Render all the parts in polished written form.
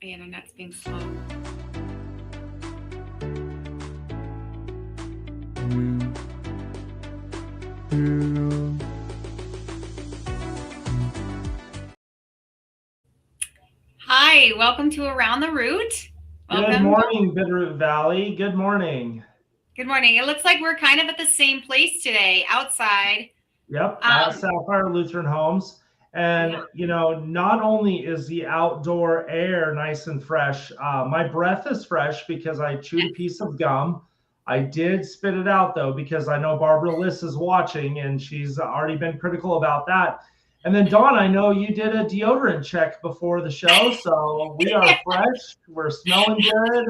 The internet's being slow. Hi, welcome to Around the Root. Welcome. Good morning, Bitterroot Valley. Good morning. Good morning. It looks like we're kind of at the same place today, outside. Yep, at Sapphire Lutheran Homes. And, not only is the outdoor air nice and fresh, my breath is fresh because I chewed a piece of gum. I did spit it out, though, because I know Barbara Liss is watching, and she's already been critical about that. And then, Dawn, I know you did a deodorant check before the show, so we are fresh. We're smelling good.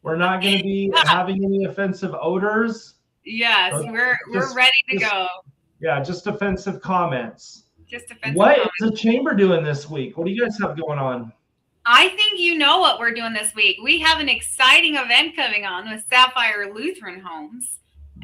We're not going to be having any offensive odors. Yes, we're ready to go. Yeah, just offensive comments. Just offensive What comments. is the chamber doing this week? What do you guys have going on? I think you know what we're doing this week. We have an exciting event coming on with Sapphire Lutheran Homes.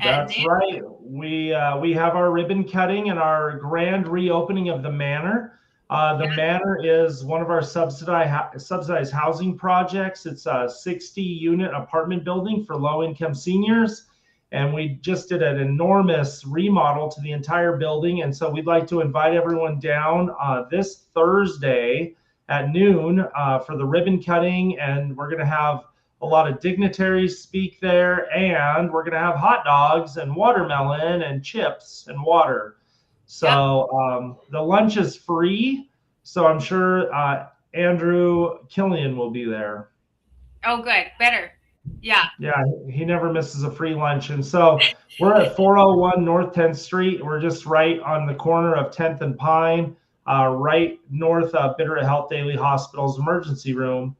That's right. We have our ribbon cutting and our grand reopening of the manor. The manor is one of our subsidized housing projects. It's a 60-unit apartment building for low-income seniors. And we just did an enormous remodel to the entire building. And so we'd like to invite everyone down this Thursday at noon for the ribbon cutting. And we're going to have a lot of dignitaries speak there. And we're going to have hot dogs and watermelon and chips and water. So the lunch is free. So I'm sure Andrew Killian will be there. Oh, good. Better. Yeah, he never misses a free lunch. And so we're at 401 North 10th Street. We're just right on the corner of 10th and Pine, right north of Bitterroot Health Daily Hospital's emergency room.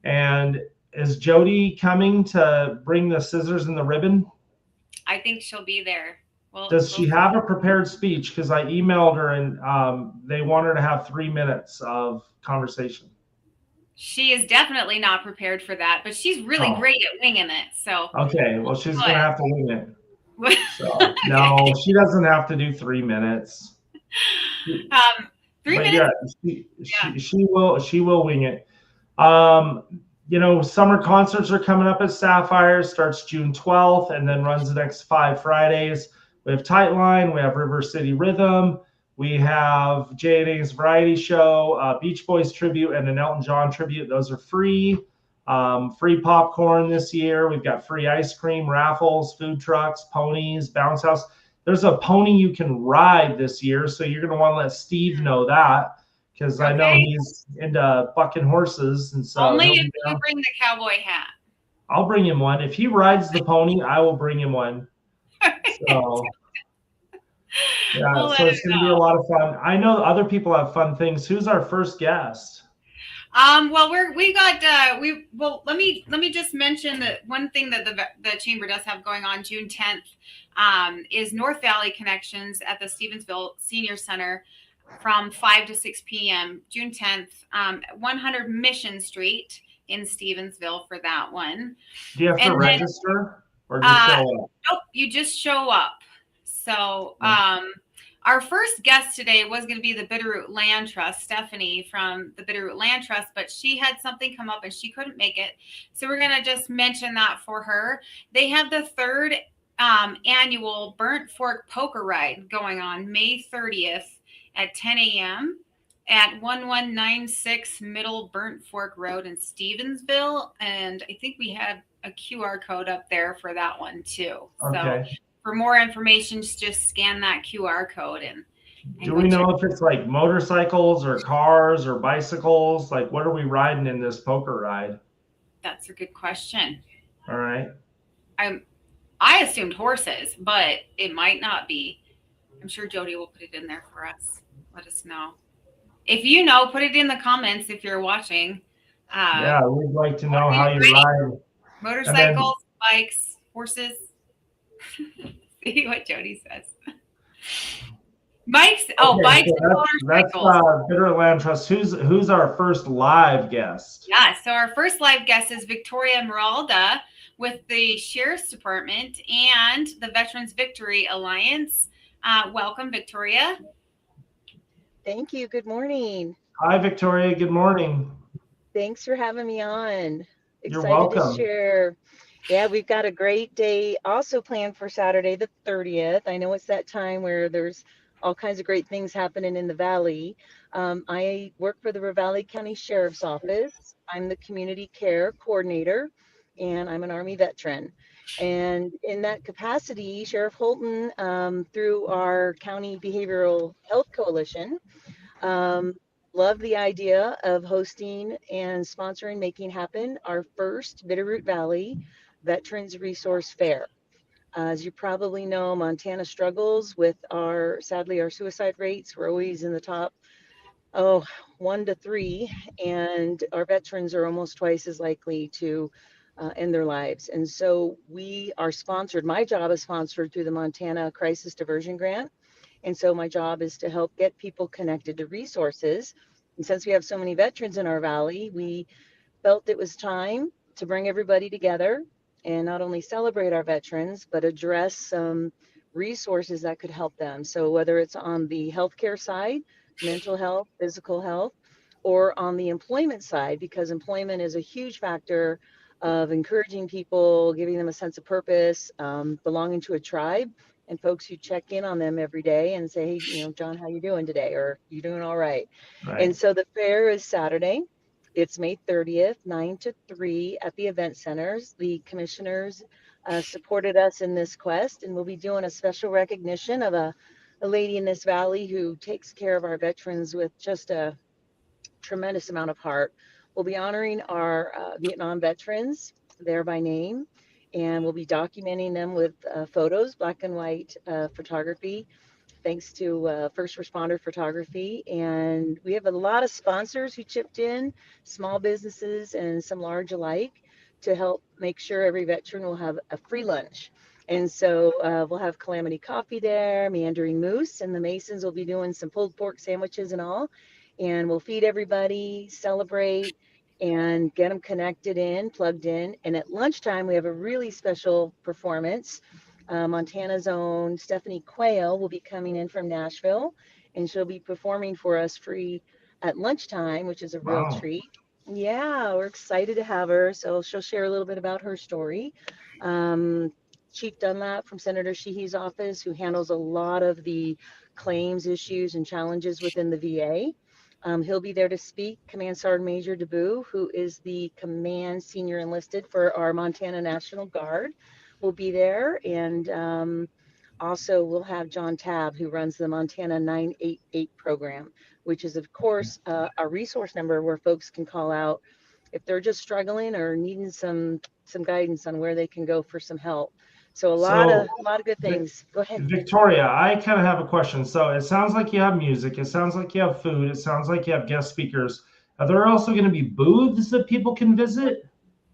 And is Jody coming to bring the scissors and the ribbon? I think she'll be there. Well, does she have a prepared speech? Because I emailed her and they want her to have 3 minutes of conversation. She is definitely not prepared for that, but she's really great at winging it. So okay, well, she's going to have to wing it. So, no, she doesn't have to do 3 minutes. 3 minutes. Yeah, she will wing it. Summer concerts are coming up at Sapphire. Starts June 12th and then runs the next 5 Fridays. We have Tightline. We have River City Rhythm. We have J&A's Variety Show, Beach Boys tribute, and an Elton John tribute. Those are free. Free popcorn this year. We've got free ice cream, raffles, food trucks, ponies, bounce house. There's a pony you can ride this year, so you're going to want to let Steve know that because I know he's into bucking horses. And so only if you bring the cowboy hat. I'll bring him one. If he rides the pony, I will bring him one. So. Yeah, so it's going to be a lot of fun. I know other people have fun things. Who's our first guest? Well, let me just mention that one thing that the chamber does have going on June 10th is North Valley Connections at the Stevensville Senior Center from 5 to 6 p.m. June 10th, 100 Mission Street in Stevensville for that one. Do you have to register or just show up? Nope, you just show up. So our first guest today was going to be the Bitterroot Land Trust, Stephanie from the Bitterroot Land Trust, but she had something come up and she couldn't make it. So we're going to just mention that for her. They have the third annual Burnt Fork Poker Ride going on May 30th at 10 a.m. at 1196 Middle Burnt Fork Road in Stevensville. And I think we have a QR code up there for that one too. Okay. So for more information, just scan that QR code and do we know if it's like motorcycles or cars or bicycles? Like, what are we riding in this poker ride? That's a good question. All right. I assumed horses, but it might not be. I'm sure Jody will put it in there for us. Let us know. If you know, put it in the comments if you're watching. Yeah, we'd like to know how you ride. Motorcycles, bikes, horses. See what Jody says. Bikes. Oh, bikes and motorcycles. That's Bitterroot Land Trust. Who's our first live guest? Yeah, so our first live guest is Victoria Meralda with the Sheriff's Department and the Veterans Victory Alliance. Welcome, Victoria. Thank you. Good morning. Hi, Victoria. Good morning. Thanks for having me on. You're Excited to welcome. share. Yeah, we've got a great day also planned for Saturday, the 30th. I know it's that time where there's all kinds of great things happening in the valley. I work for the Ravalli County Sheriff's Office. I'm the community care coordinator, and I'm an Army veteran. And in that capacity, Sheriff Holton, through our County Behavioral Health Coalition, um, love the idea of hosting and sponsoring, making happen our first Bitterroot Valley Veterans Resource Fair. As you probably know, Montana struggles with sadly, our suicide rates. We're always in the top, oh, 1 to 3, and our veterans are almost twice as likely to end their lives. And so we are sponsored. My job is sponsored through the Montana Crisis Diversion Grant, and so my job is to help get people connected to resources. And since we have so many veterans in our valley, we felt it was time to bring everybody together and not only celebrate our veterans, but address some resources that could help them. So, whether it's on the healthcare side, mental health, physical health, or on the employment side, because employment is a huge factor of encouraging people, giving them a sense of purpose, belonging to a tribe, and folks who check in on them every day and say, hey, John, how you doing today? Or you doing all right? And Right. so the fair is Saturday. It's May 30th, 9 to 3 at the event centers. The commissioners supported us in this quest, and we'll be doing a special recognition of a lady in this valley who takes care of our veterans with just a tremendous amount of heart. We'll be honoring our Vietnam veterans there by name, and we'll be documenting them with photos, black and white photography, thanks to First Responder Photography. And we have a lot of sponsors who chipped in, small businesses and some large alike, to help make sure every veteran will have a free lunch. And so we'll have Calamity Coffee there, Meandering Moose, and the Masons will be doing some pulled pork sandwiches and all. And we'll feed everybody, celebrate, and get them connected in, plugged in. And at lunchtime, we have a really special performance. Montana's own Stephanie Quayle will be coming in from Nashville, and she'll be performing for us free at lunchtime, which is a real Wow. treat. Yeah, we're excited to have her. So she'll share a little bit about her story. Um, Chief Dunlap from Senator Sheehy's office, who handles a lot of the claims issues and challenges within the VA. He'll be there to speak. Command Sergeant Major DeBoo, who is the command senior enlisted for our Montana National Guard, will be there. And also, we'll have John Tabb, who runs the Montana 988 program, which is, of course, a resource number where folks can call out if they're just struggling or needing some guidance on where they can go for some help. So So, a lot of good Vic- things. Go ahead. Victoria, I kind of have a question. So it sounds like you have music. It sounds like you have food. It sounds like you have guest speakers. Are there also going to be booths that people can visit?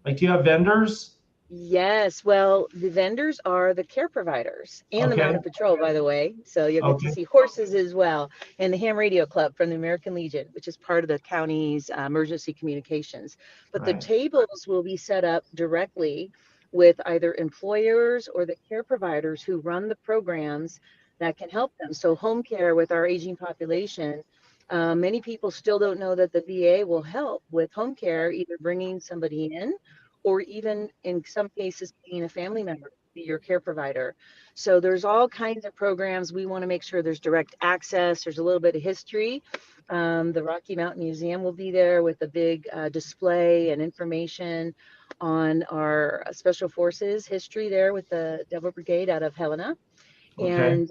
Like, do you have vendors? Yes, well, the vendors are the care providers and the Okay. Mounted Patrol, by the way. So you'll get to Okay. see horses as well, and the Ham Radio Club from the American Legion, which is part of the county's emergency communications. But the Right. tables will be set up directly with either employers or the care providers who run the programs that can help them. So home care with our aging population. Many people still don't know that the VA will help with home care, either bringing somebody in or even in some cases being a family member, be your care provider. So there's all kinds of programs. We want to make sure there's direct access. There's a little bit of history. The Rocky Mountain Museum will be there with a big display and information on our special forces history there with the Devil Brigade out of Helena. Okay. And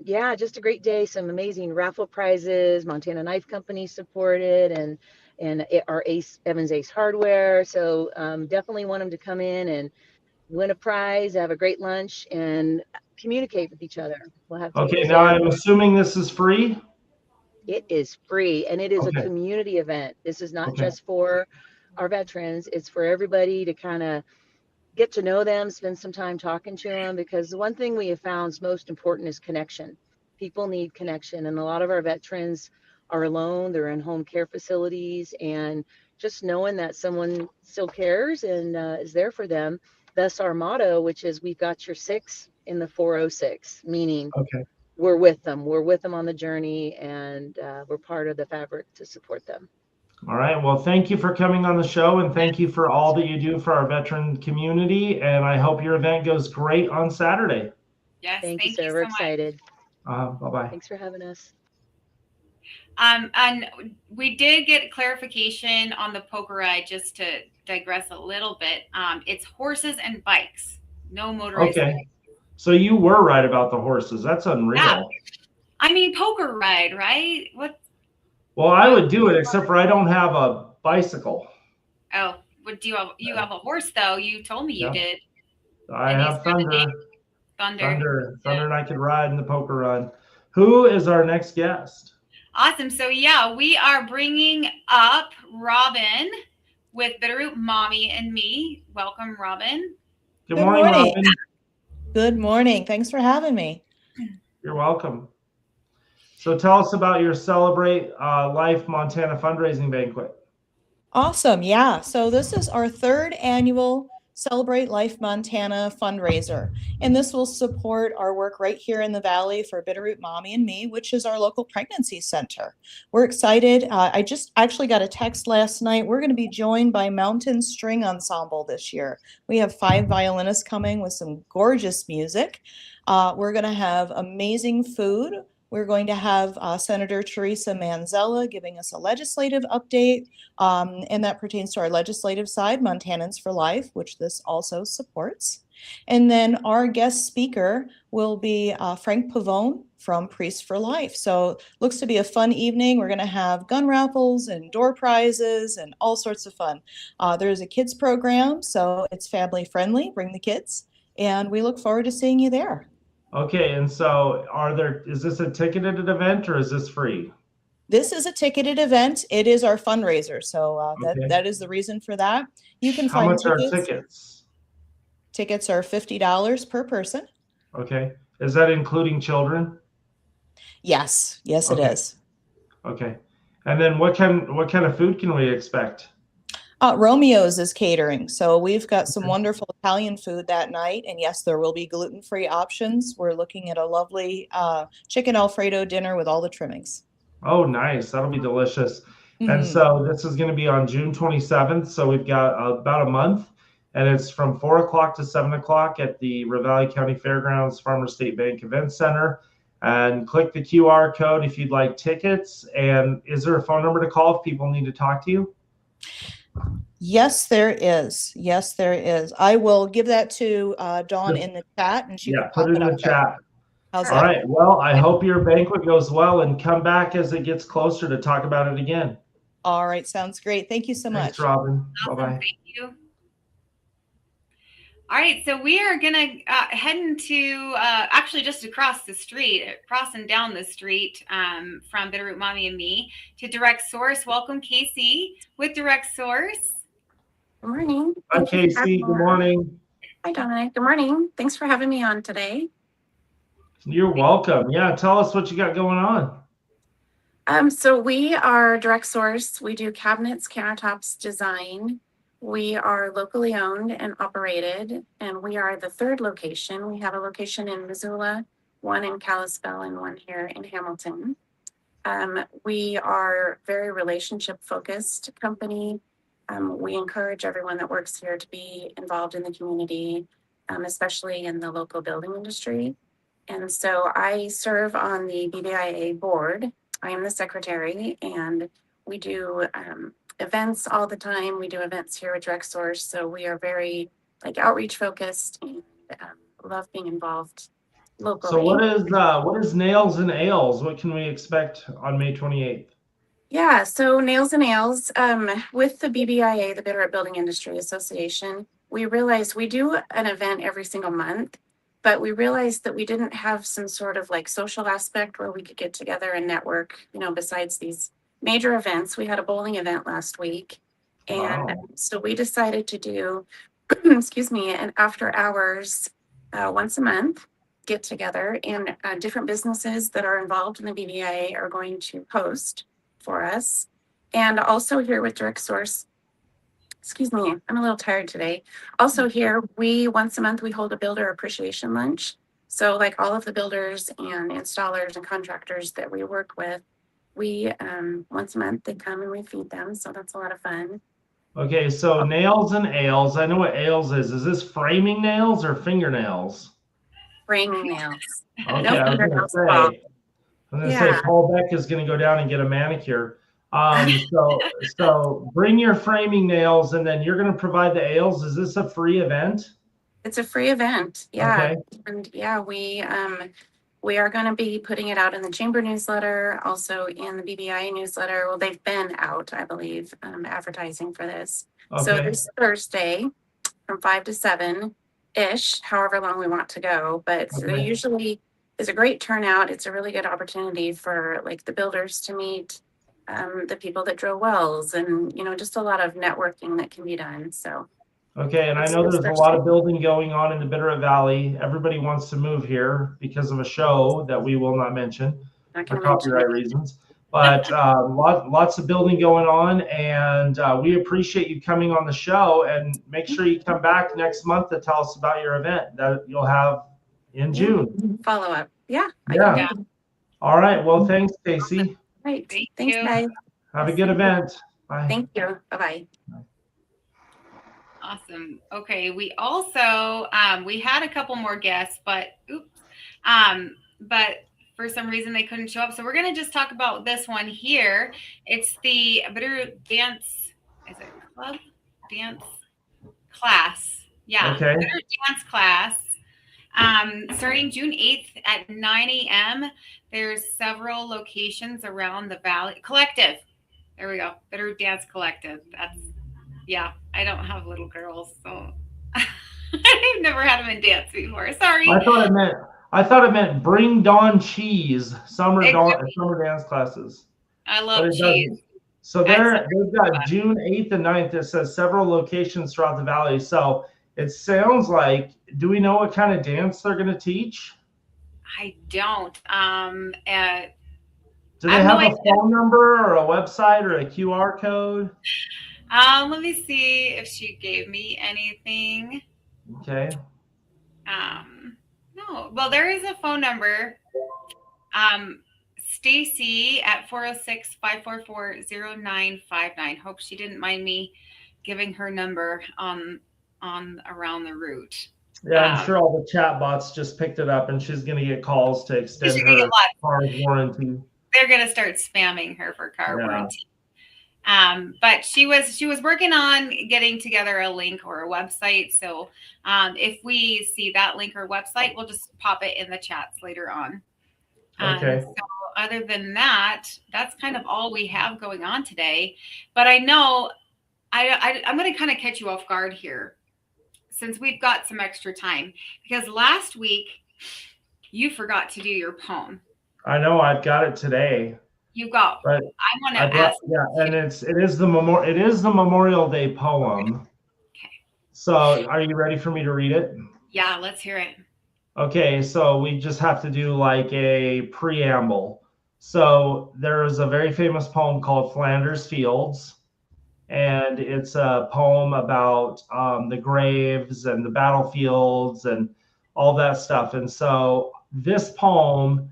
yeah, just a great day. Some amazing raffle prizes. Montana Knife Company supported, and our Evans Ace Hardware. So definitely want them to come in and win a prize, have a great lunch, and communicate with each other. We'll have Okay. tables Now there. I'm assuming this is free. It is free, and it is a Okay. community event. This is not Okay. just for our veterans. It's for everybody to kind of get to know them, spend some time talking to them, because the one thing we have found is most important is connection. People need connection, and a lot of our veterans are alone. They're in home care facilities, and just knowing that someone still cares and is there for them. Thus, our motto, which is "We've got your six in the 406," meaning Okay. we're with them. We're with them on the journey, and we're part of the fabric to support them. All right. Well, thank you for coming on the show, and thank you for all that you do for our veteran community. And I hope your event goes great on Saturday. Yes, Thank you, thank you sir. We're so much. excited. Bye-bye. Thanks for having us. And we did get clarification on the poker ride, just to digress a little bit. It's horses and bikes, no motorized Okay. bikes. So you were right about the horses. That's Yeah. unreal. I mean, poker ride, right? What? Well, I would do it, except for I don't have a bicycle. Oh, what do you have? You have a horse, though. You told me you Yeah. did. I And he's have got a name. Thunder, Yeah. and I could ride in the poker run. Who is our next guest? Awesome. So yeah, we are bringing up Robin with Bitterroot Mommy and Me. Welcome, Robin. Good morning, Robin. Good morning. Thanks for having me. You're welcome. So tell us about your Celebrate Life Montana fundraising banquet. Awesome. Yeah. So this is our third annual Celebrate Life Montana fundraiser. And this will support our work right here in the Valley for Bitterroot Mommy and Me, which is our local pregnancy center. We're excited. I just actually got a text last night. We're going to be joined by Mountain String Ensemble this year. We have 5 violinists coming with some gorgeous music. We're going to have amazing food. We're going to have Senator Teresa Manzella giving us a legislative update. And that pertains to our legislative side, Montanans for Life, which this also supports. And then our guest speaker will be Frank Pavone from Priests for Life. So looks to be a fun evening. We're going to have gun raffles and door prizes and all sorts of fun. There's a kids program, so it's family friendly. Bring the kids. And we look forward to seeing you there. Okay, and so is this a ticketed event or is this free? This is a ticketed event. It is our fundraiser, so Okay. that is the reason for that. You can How find much are tickets. tickets? Tickets are $50 per person. Okay. Is that including children? Yes, it Okay. is. Okay. And then what kind of food can we expect? Romeo's is catering, so we've got some wonderful Italian food that night, and yes, there will be gluten-free options. We're looking at a lovely chicken Alfredo dinner with all the trimmings. Oh, nice. That'll be delicious. Mm-hmm. And so this is going to be on June 27th. So we've got about a month, and it's from 4 o'clock to 7 o'clock at the Ravalli County Fairgrounds Farmers State Bank Event Center. And click the QR code if you'd like tickets. And is there a phone number to call if people need to talk to you? Yes, there is. Yes, there is. I will give that to Dawn in the chat, and she can put it in the chat. How's All that? right. Well, I hope your banquet goes well, and come back as it gets closer to talk about it again. All right. Sounds great. Thank you so much. Thanks, Robin. Awesome. Bye-bye. Thank you. All right, so we are going to head into actually just across the street, crossing down the street from Bitterroot Mommy and Me to Direct Source. Welcome, Casey, with Direct Source. Good morning. Hi, Casey. Good morning. Hi, Dominic. Good morning. Thanks for having me on today. You're welcome. Yeah, tell us what you got going on. So we are Direct Source. We do cabinets, countertops, design. We are locally owned and operated, and we are the third location. We have a location in Missoula, one in Kalispell, and one here in Hamilton. We are very relationship-focused company. We encourage everyone that works here to be involved in the community, especially in the local building industry. And so I serve on the BBIA board. I am the secretary, and we do events all the time. We do events here at Direct Source, so we are very outreach focused and love being involved locally. So what is Nails and Ales? What can we expect on May 28th? Yeah, so Nails and Ales, with the BBIA, the Bitterroot Building Industry Association, we realized we do an event every single month, but we realized that we didn't have some sort of social aspect where we could get together and network, besides these major events. We had a bowling event last week, and so we decided to do, excuse me, an after hours once a month get together, and different businesses that are involved in the BBIA are going to host for us. And also here with Direct Source, excuse me, I'm a little tired today. Also here, once a month, we hold a builder appreciation lunch. So all of the builders and installers and contractors that we work with, We, once a month, they come and we feed them. So that's a lot of fun. Okay, so nails and ales. I know what ales is. Is this framing nails or fingernails? Framing nails. Okay, No I was gonna fingernails at all. say. I'm gonna say Yeah. Paul Beck is gonna go down and get a manicure. So bring your framing nails, and then you're gonna provide the ales. Is this a free event? It's a free event. Yeah. Okay. And yeah, we are going to be putting it out in the chamber newsletter, also in the BBI newsletter. Well, they've been out, I believe, advertising for this. So Okay. this Thursday from 5 to 7 ish, however long we want to go. But Okay. usually is a great turnout. It's a really good opportunity for like the builders to meet the people that drill wells, and just a lot of networking that can be done. So Okay, and I know there's a lot of building going on in the Bitterroot Valley. Everybody wants to move here because of a show that we will not mention for copyright reasons. But lots of building going on, and we appreciate you coming on the show. And make sure you come back next month to tell us about your event that you'll have in June. Follow up. Yeah. Yeah. All right. Well, thanks, Stacy. Right. Thank Thanks, you. guys. Have a good event. Bye. Thank you. Bye-bye. Awesome. Okay. We also we had a couple more guests, but but for some reason they couldn't show up. So we're gonna just talk about this one here. It's the Bitterroot Dance. Is it club dance class? Yeah. Okay. Bitterroot Dance class. Starting June 8th at 9 a.m. There's several locations around the valley. Collective. There we go. Bitterroot Dance Collective. Yeah, I don't have little girls, so I've never had them in dance before. Sorry. I thought it meant bring Dawn cheese. Summer dance classes. I love cheese. So they've got June 8th and 9th. It says several locations throughout the valley. So it sounds like, do we know what kind of dance they're going to teach? I don't. Do they have a phone number or a website or a QR code? Let me see if she gave me anything. Okay. No. Well, there is a phone number. Stacy at 406-544-0959. Hope she didn't mind me giving her number on around the route. Yeah, I'm sure all the chat bots just picked it up, and she's going to get calls to extend her car warranty. They're going to start spamming her for car warranty. But she was working on getting together a link or a website. So if we see that link or website, we'll just pop it in the chats later on. Okay. So other than that, that's kind of all we have going on today. But I know I'm going to kind of catch you off guard here, since we've got some extra time, because last week you forgot to do your poem. I know, I've got it today. You got. But I want to ask. Yeah, and it is the Memorial Day poem. Okay. So, are you ready for me to read it? Yeah, let's hear it. Okay, so we just have to do like a preamble. So there is a very famous poem called Flanders Fields, and it's a poem about the graves and the battlefields and all that stuff. And so this poem,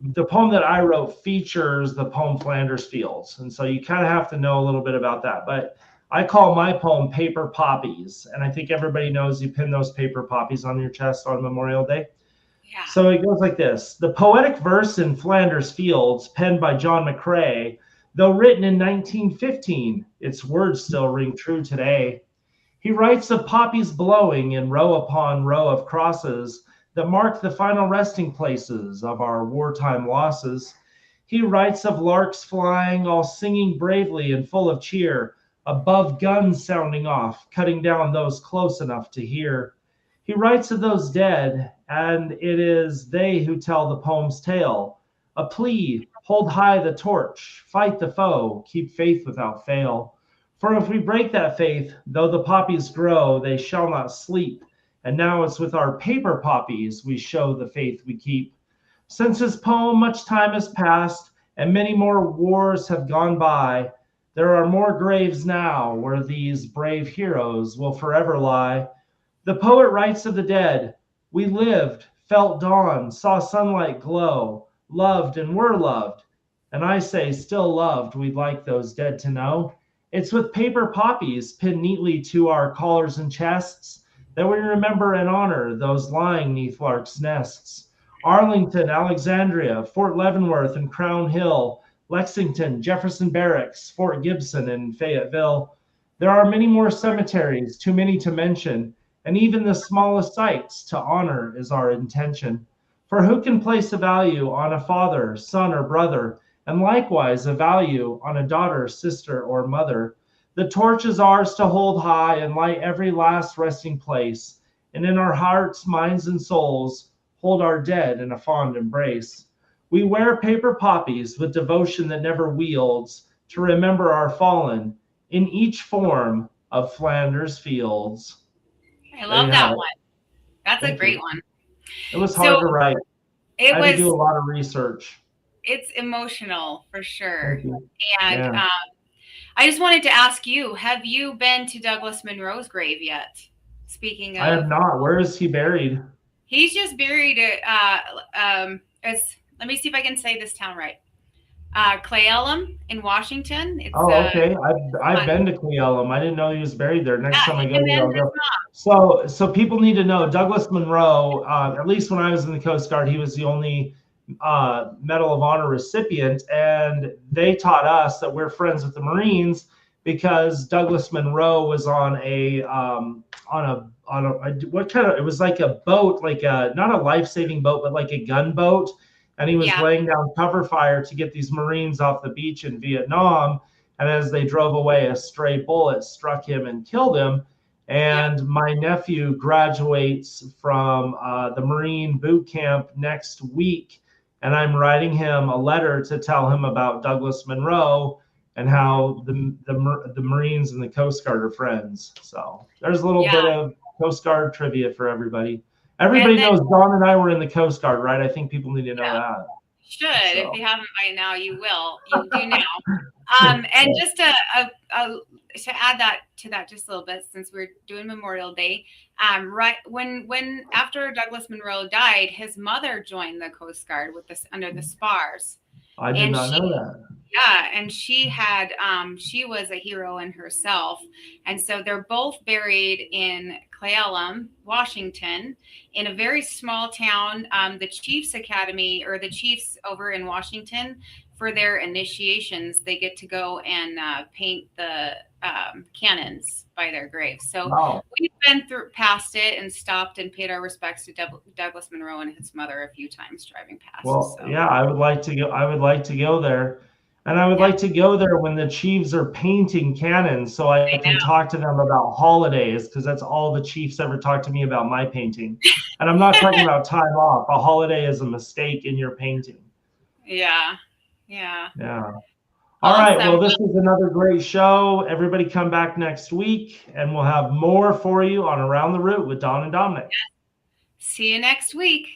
the poem that I wrote, features the poem Flanders Fields. And so you kind of have to know a little bit about that. But I call my poem Paper Poppies. And I think everybody knows you pin those paper poppies on your chest on Memorial Day. Yeah. So it goes like this. The poetic verse in Flanders Fields, penned by John McCrae, though written in 1915, its words still ring true today. He writes of poppies blowing in row upon row of crosses that mark the final resting places of our wartime losses. He writes of larks flying, all singing bravely and full of cheer, above guns sounding off, cutting down those close enough to hear. He writes of those dead, and it is they who tell the poem's tale. A plea, hold high the torch, fight the foe, keep faith without fail. For if we break that faith, though the poppies grow, they shall not sleep. And now it's with our paper poppies we show the faith we keep. Since his poem, much time has passed, and many more wars have gone by. There are more graves now where these brave heroes will forever lie. The poet writes of the dead. We lived, felt dawn, saw sunlight glow, loved and were loved. and I say still loved, we'd like those dead to know. It's with paper poppies pinned neatly to our collars and chests that we remember and honor those lying 'neath larks' nests. Arlington, Alexandria, Fort Leavenworth, and Crown Hill, Lexington, Jefferson Barracks, Fort Gibson, and Fayetteville. There are many more cemeteries, too many to mention, and even the smallest sites to honor is our intention. For who can place a value on a father, son, or brother, and likewise a value on a daughter, sister, or mother? The torch is ours to hold high and light every last resting place, and in our hearts, minds, and souls, hold our dead in a fond embrace. We wear paper poppies with devotion that never wields to remember our fallen in each form of Flanders fields. I There love you that have it. one. That's a Thank great you. one. It was hard to write. It I had to do a was, lot of research. it's emotional for sure. Thank you. And Yeah. I just wanted to ask you, have you been to Douglas Monroe's grave yet? Speaking I have of, not. Where is he buried? he's just buried let me see if I can say this town right. Cle Elum in Washington. It's Oh, okay. I've been to Cle Elum. I didn't know he was buried there. Next time I go there, I'll go. So people need to know Douglas Monroe. At least when I was in the Coast Guard, he was the only Medal of Honor recipient, and they taught us that we're friends with the Marines because Douglas Monroe was on a what kind of, it was like a boat, like a, not a life-saving boat, but like a gunboat. And he was laying down cover fire to get these Marines off the beach in Vietnam. And as they drove away, a stray bullet struck him and killed him. And my nephew graduates from the Marine boot camp next week. And I'm writing him a letter to tell him about Douglas Monroe and how the Marines and the Coast Guard are friends. So there's a little bit of Coast Guard trivia for everybody. Everybody knows Dawn and I were in the Coast Guard, right? I think people need to know that. Should. If you haven't by now, you will. You do now. And just to add that to that just a little bit, since we're doing Memorial Day, right when after Douglas Monroe died, his mother joined the Coast Guard with this under the spars. I did not know that. Yeah, and she had she was a hero in herself, and so they're both buried in Cle Elum, Washington, in a very small town. The Chiefs Academy, or the Chiefs over in Washington, for their initiations, they get to go and paint the cannons by their graves. So we've been past it and stopped and paid our respects to Douglas Monroe and his mother a few times driving past. Well, yeah, I would like to go. I would like to go there. And I would like to go there when the Chiefs are painting cannons so I can talk to them about holidays, because that's all the Chiefs ever talk to me about, my painting. And I'm not talking about time off. A holiday is a mistake in your painting. Yeah. All right. Well, this was another great show. Everybody come back next week, and we'll have more for you on Around the Route with Dawn and Dominic. See you next week.